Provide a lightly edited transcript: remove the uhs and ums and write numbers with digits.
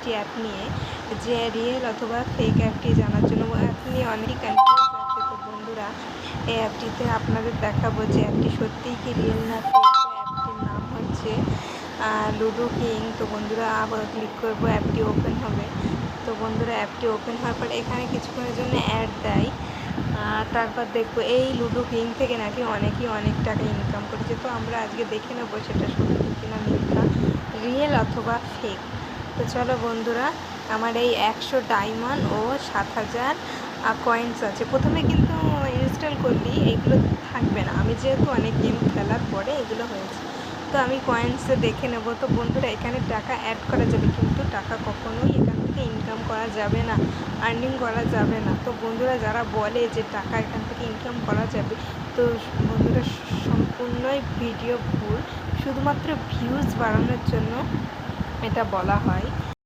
একটি অ্যাপ নিয়ে, যে রিয়েল অথবা ফেক অ্যাপটি জানার জন্য অ্যাপ নিয়ে অনেকই কনফিউজ আছে। তো বন্ধুরা, এই অ্যাপটিতে আপনাদের দেখাবো যে অ্যাপটি সত্যিই কি রিয়েল না ফেক। অ্যাপটির নাম হচ্ছে লুডো কিং। তো বন্ধুরা আবার ক্লিক করবো, অ্যাপটি ওপেন হবে। তো বন্ধুরা, অ্যাপটি ওপেন হওয়ার পর এখানে কিছুক্ষণের জন্য অ্যাড দেয়। তারপর দেখবো এই লুডো কিং থেকে নাকি অনেকেই অনেক টাকা ইনকাম করেছে। তো আমরা আজকে দেখে নেবো সেটা সত্যি কিনা মিথ্যা, রিয়েল অথবা ফেক। তো চলো বন্ধুরা, আমার এই 100 ডায়মন্ড ও 7000 কয়েন্স আছে। প্রথমে কিন্তু ইনস্টল করলি এগুলো থাকবে না, আমি যেহেতু অনেক গেম খেলার পরে এগুলো হয়েছে। তো আমি কয়েন্সে দেখে নেব। তো বন্ধুরা, এখানে টাকা অ্যাড করা যাবে, কিন্তু টাকা কখনোই এখান থেকে ইনকাম করা যাবে না, আর্নিং করা যাবে না। তো বন্ধুরা, যারা বলে যে টাকা এখান থেকে ইনকাম করা যাবে, তো বন্ধুরা সম্পূর্ণই ভিডিও ভুল। শুধুমাত্র ভিউজ বাড়ানোর জন্য এটা বলা হয়।